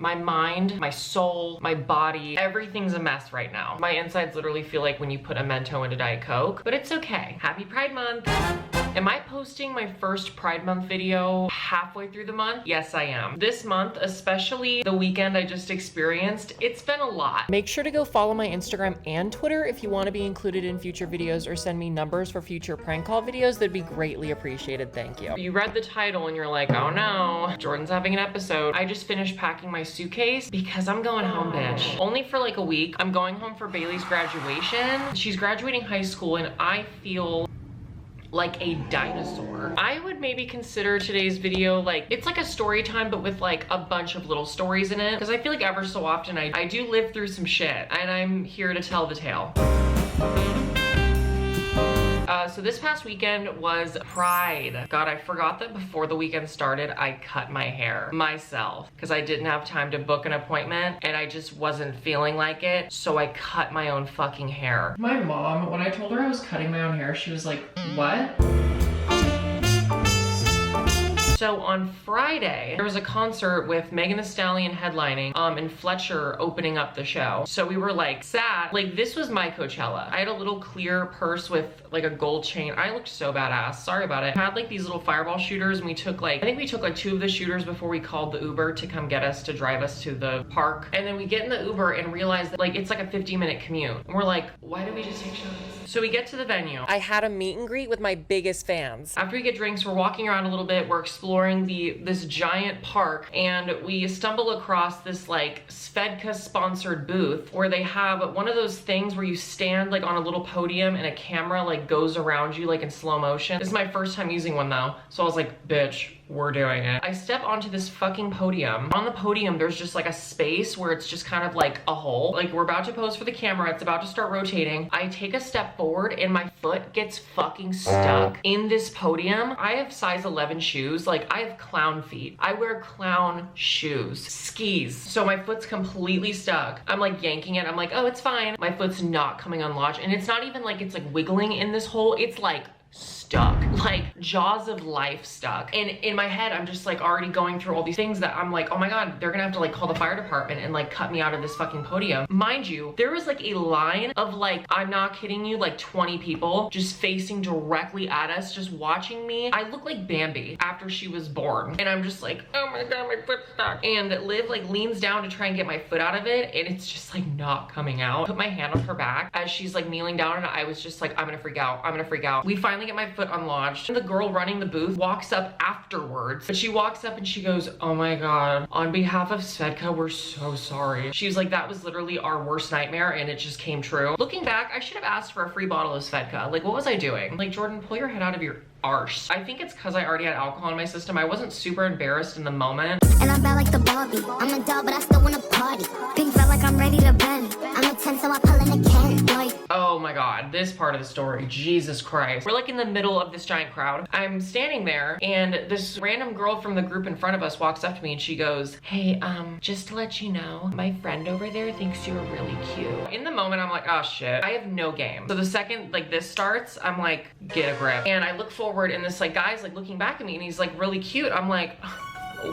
My mind, my soul, my body, everything's a mess right now. My insides literally feel like when you put a Mento into Diet Coke, but it's okay. Happy Pride Month. Am I posting my first Pride Month video halfway through the month? Yes, I am. This month, especially the weekend I just experienced, it's been a lot. Make sure to go follow my Instagram and Twitter if you want to be included in future videos or send me numbers for future prank call videos. That'd be greatly appreciated. Thank you. You read the title and you're like, oh no, Jordan's having an episode. I just finished packing my suitcase because I'm going home, bitch. Only for like a week. I'm going home for Bailey's graduation. She's graduating high school and I feel like a dinosaur. I would maybe consider today's video like, it's like a story time, but with like a bunch of little stories in it. Because I feel like ever so often I do live through some shit and I'm here to tell the tale. So this past weekend was Pride. God, I forgot that before the weekend started, I cut my hair myself because I didn't have time to book an appointment and I just wasn't feeling like it. So I cut my own fucking hair. My mom, when I told her I was cutting my own hair, she was like, what? So on Friday, there was a concert with Megan Thee Stallion headlining, and Fletcher opening up the show. So we were like sat, like this was my Coachella. I had a little clear purse with like a gold chain. I looked so badass, sorry about it. I had like these little fireball shooters and we took like, I think we took like 2 of the shooters before we called the Uber to come get us to drive us to the park. And then we get in the Uber and realize that like, it's like a 50-minute commute. And we're like, why did we just take shots? So we get to the venue. I had a meet and greet with my biggest fans. After we get drinks, we're walking around a little bit. We're exploring this giant park and we stumble across this like Svedka sponsored booth where they have one of those things where you stand like on a little podium and a camera like goes around you like in slow motion. This is my first time using one though. So I was like, bitch, we're doing it. I step onto this fucking podium. On the podium, there's just like a space where it's just kind of like a hole. Like we're about to pose for the camera. It's about to start rotating. I take a step forward and my foot gets fucking stuck in this podium. I have size 11 shoes. Like I have clown feet. I wear clown shoes, skis. So my foot's completely stuck. I'm like yanking it. I'm like, oh, it's fine. My foot's not coming unlatched. And it's not even like it's like wiggling in this hole. It's like stuck, like jaws of life stuck. And in my head, I'm just like already going through all these things that I'm like, oh my God, they're gonna have to like call the fire department and like cut me out of this fucking podium. Mind you, there was like a line of like, I'm not kidding you, like 20 people just facing directly at us, just watching me. I look like Bambi after she was born. And I'm just like, oh my God, my foot's stuck. And Liv like leans down to try and get my foot out of it. And it's just like not coming out. Put my hand on her back as she's like kneeling down and I was just like, I'm gonna freak out. I'm gonna freak out. We finally get my foot unlodged. And the girl running the booth walks up afterwards. But she walks up and she goes, oh my God, on behalf of Svedka, we're so sorry. She was like, that was literally our worst nightmare and it just came true. Looking back, I should have asked for a free bottle of Svedka. Like, what was I doing? Like, Jordan, pull your head out of your arse. I think it's because I already had alcohol in my system. I wasn't super embarrassed in the moment. And I'm bad like the Barbie. I'm a doll, but I still wanna party. Pink felt like I'm ready to bend. I'm a 10, so I pull in a can. Like, oh my God, this part of the story, Jesus Christ. We're like in the middle of this giant crowd. I'm standing there and this random girl from the group in front of us walks up to me and she goes, hey, just to let you know, my friend over there thinks you're really cute. In the moment, I'm like, oh shit, I have no game. So the second like this starts, I'm like, get a grip. And I look forward and this like guy's like looking back at me and he's like really cute. I'm like,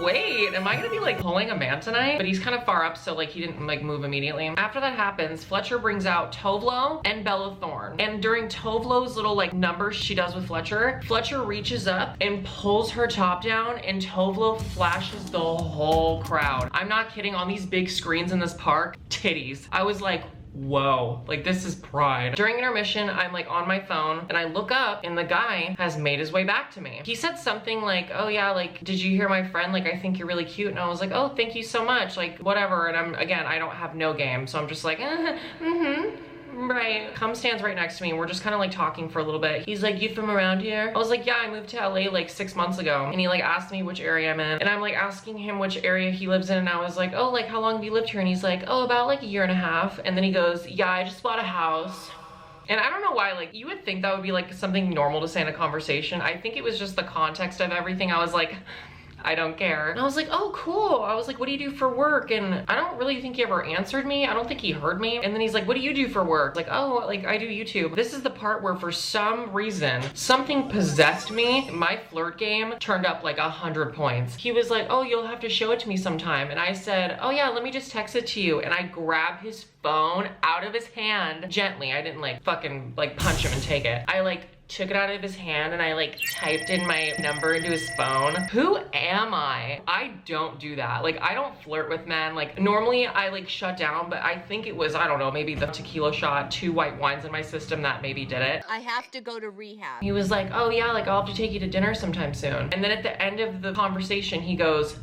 wait, am I gonna be like pulling a man tonight? But he's kind of far up, so like he didn't like move immediately. After that happens, Fletcher brings out Tovlo and Bella Thorne. And during Tovlo's little like number she does with Fletcher, Fletcher reaches up and pulls her top down and Tovlo flashes the whole crowd. I'm not kidding, on these big screens in this park, titties. I was like, whoa, like this is Pride. During intermission, I'm like on my phone and I look up and the guy has made his way back to me. He said something like, oh yeah, like, did you hear my friend? Like, I think you're really cute. And I was like, oh, thank you so much. Like, whatever. And I don't have no game. So I'm just like, right. Stands right next to me and we're just kind of like talking for a little bit. He's like, you from around here? I was like, yeah, I moved to LA like 6 months ago. And he like asked me which area I'm in. And I'm like asking him which area he lives in. And I was like, oh, like how long have you lived here? And he's like, oh, about like 1.5 years. And then he goes, yeah, I just bought a house. And I don't know why, like you would think that would be like something normal to say in a conversation. I think it was just the context of everything. I was like, I don't care. And I was like, oh, cool. I was like, what do you do for work? And I don't really think he ever answered me. I don't think he heard me. And then he's like, what do you do for work? Like, oh, like I do YouTube. This is the part where for some reason, something possessed me. My flirt game turned up like 100 points. He was like, oh, you'll have to show it to me sometime. And I said, oh yeah, let me just text it to you. And I grabbed his phone out of his hand gently. I didn't like fucking like punch him and take it. I like took it out of his hand and I like typed in my number into his phone. Who am I? I don't do that. Like, I don't flirt with men. Like, normally I like shut down, but I think it was, I don't know, maybe the tequila shot, 2 white wines in my system that maybe did it. I have to go to rehab. He was like, oh yeah, like I'll have to take you to dinner sometime soon. And then at the end of the conversation, he goes,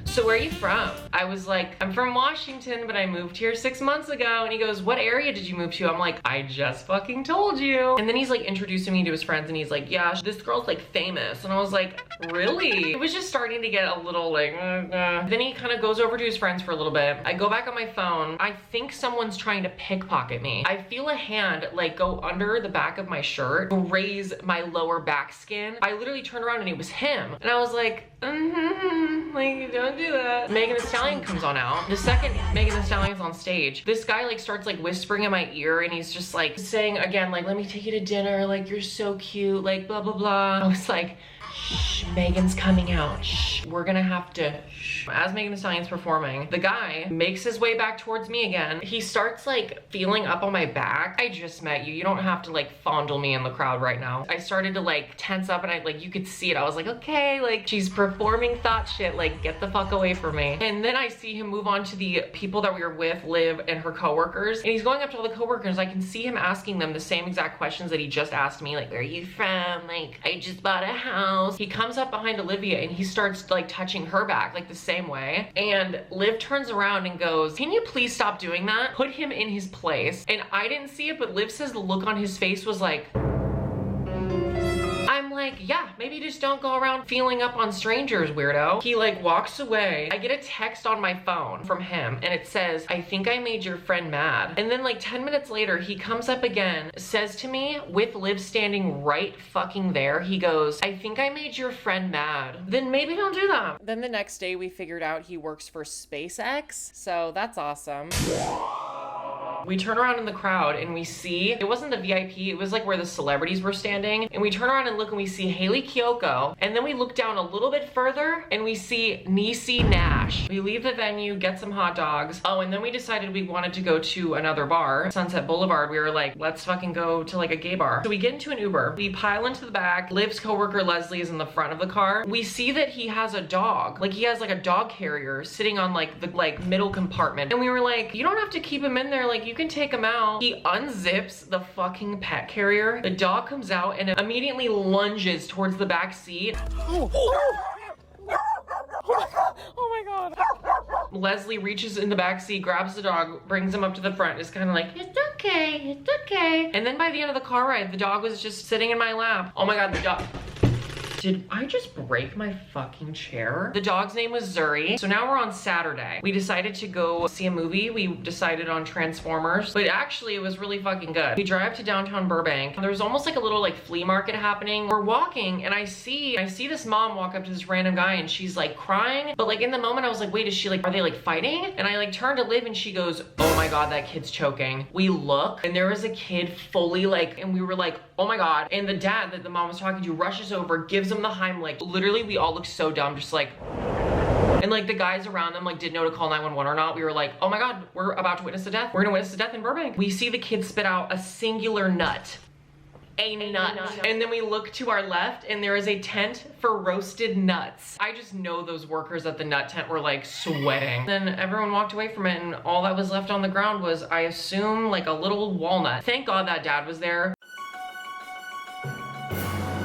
so where are you from? I was like, I'm from Washington, but I moved here 6 months ago. And he goes, what area did you move to? I'm like, I just fucking told you. And then he's like introducing me to his friends and he's like, yeah, this girl's like famous. And I was like, really? It was just starting to get a little like, Then he kind of goes over to his friends for a little bit. I go back on my phone. I think someone's trying to pickpocket me. I feel a hand like go under the back of my shirt, raise my lower back skin. I literally turned around and it was him. And I was like, like, don't do that. Megan Thee Stallion comes on out. The second Megan Thee Stallion's on stage, this guy like starts like whispering in my ear and he's just like saying again, like, let me take you to dinner, like you're so cute, like blah, blah, blah. I was like, shh, Megan's coming out. Shh, we're gonna have to shh. As Megan Thee Stallion's performing, the guy makes his way back towards me again. He starts like feeling up on my back. I just met you. You don't have to like fondle me in the crowd right now. I started to like tense up and I like, you could see it. I was like, okay, like she's performing thought shit, like get the fuck away from me. And then I see him move on to the people that we were with, Liv and her coworkers. And he's going up to all the coworkers. I can see him asking them the same exact questions that he just asked me. Like, where are you from? Like, I just bought a house. He comes up behind Olivia and he starts like touching her back like the same way. And Liv turns around and goes, can you please stop doing that? Put him in his place. And I didn't see it, but Liv says the look on his face was like, I'm like, yeah, maybe just don't go around feeling up on strangers, weirdo. He like walks away. I get a text on my phone from him and it says, I think I made your friend mad. And then like 10 minutes later, he comes up again, says to me with Liv standing right fucking there, he goes, I think I made your friend mad. Then maybe don't do that. Then the next day we figured out he works for SpaceX. So that's awesome. We turn around in the crowd and we see, it wasn't the VIP, it was like where the celebrities were standing. And we turn around and look and we see Haley Kiyoko. And then we look down a little bit further and we see Niecy Nash. We leave the venue, get some hot dogs. Oh, and then we decided we wanted to go to another bar, Sunset Boulevard. We were like, let's fucking go to like a gay bar. So we get into an Uber. We pile into the back. Liv's coworker Leslie is in the front of the car. We see that he has a dog. Like he has like a dog carrier sitting on like the middle compartment. And we were like, you don't have to keep him in there. Like you can take him out. He unzips the fucking pet carrier. The dog comes out and immediately lunges towards the back seat. Oh my God. Leslie reaches in the back seat, grabs the dog, brings him up to the front. Is kind of like, it's okay, it's okay. And then by the end of the car ride, the dog was just sitting in my lap. Oh my God, the dog. Did I just break my fucking chair? The dog's name was Zuri. So now we're on Saturday. We decided to go see a movie. We decided on Transformers, but actually it was really fucking good. We drive to downtown Burbank. There was almost like a little like flea market happening. We're walking and I see this mom walk up to this random guy and she's like crying. But like in the moment I was like, wait, is she like, are they like fighting? And I like turned to Liv and she goes, oh my God, that kid's choking. We look and there was a kid fully like, and we were like, oh my God. And the dad that the mom was talking to rushes over, gives him the Heimlich. Literally, we all looked so dumb, just like, and like the guys around them like didn't know to call 911 or not. We were like, oh my God, we're about to witness a death. We're gonna witness a death in Burbank. We see the kid spit out a singular nut. A nut. And then we look to our left and there is a tent for roasted nuts. I just know those workers at the nut tent were like sweating. Then everyone walked away from it and all that was left on the ground was, I assume, like a little walnut. Thank God that dad was there.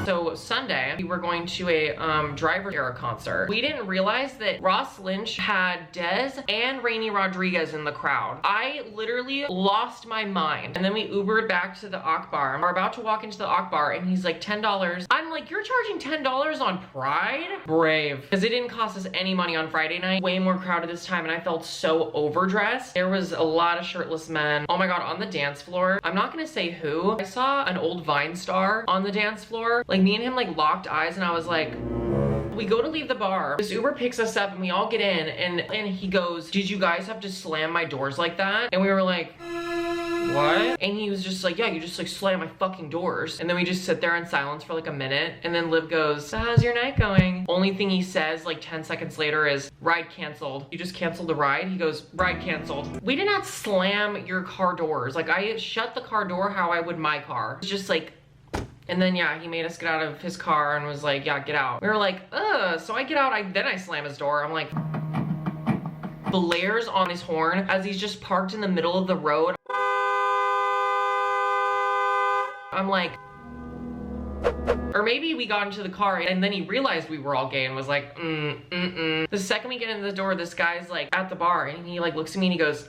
So Sunday, we were going to a Driver Era concert. We didn't realize that Ross Lynch had Dez and Rainy Rodriguez in the crowd. I literally lost my mind. And then we Ubered back to the Akbar. We're about to walk into the Akbar and he's like, $10. I'm like, you're charging $10 on Pride? Brave. Because it didn't cost us any money on Friday night. Way more crowded this time and I felt so overdressed. There was a lot of shirtless men. Oh my God, on the dance floor. I'm not gonna say who. I saw an old Vine star on the dance floor. Like me and him like locked eyes and I was like, We go to leave the bar. This Uber picks us up and we all get in and he goes, did you guys have to slam my doors like that? And we were like, what? And he was just like, yeah, you just like slam my fucking doors. And then we just sit there in silence for like a minute. And then Liv goes, so how's your night going? Only thing he says like 10 seconds later is, ride canceled. You just canceled the ride? He goes, ride canceled. We did not slam your car doors. Like I shut the car door how I would my car. It's just like, and then yeah, he made us get out of his car and was like, yeah, get out. We were like, so I get out, then I slam his door. I'm like, blares on his horn as he's just parked in the middle of the road. I'm like, or maybe we got into the car and then he realized we were all gay and was like, The second we get into the door, this guy's like at the bar and he like looks at me and he goes,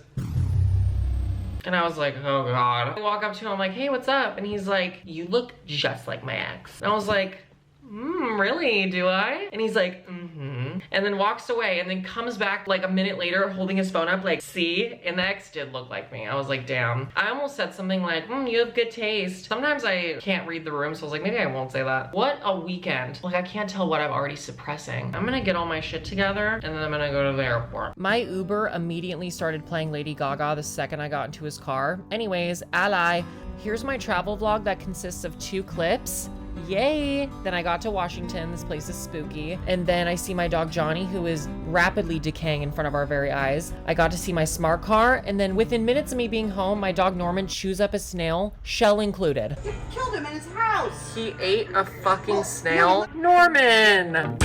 and I was like, oh God. I walk up to him, I'm like, hey, what's up? And he's like, you look just like my ex. And I was like, really, do I? And he's like, and then walks away and then comes back like a minute later holding his phone up like, see? And the ex did look like me. I was like, damn. I almost said something like, you have good taste. Sometimes I can't read the room, so I was like, maybe I won't say that. What a weekend. Like, I can't tell what I'm already suppressing. I'm gonna get all my shit together and then I'm gonna go to the airport. My Uber immediately started playing Lady Gaga the second I got into his car. Anyways, ally, here's my travel vlog that consists of 2 clips. Yay! Then I got to Washington. This place is spooky. And then I see my dog Johnny, who is rapidly decaying in front of our very eyes. I got to see my smart car. And then within minutes of me being home, my dog Norman chews up a snail, shell included. You killed him in his house. He ate a fucking snail? Norman!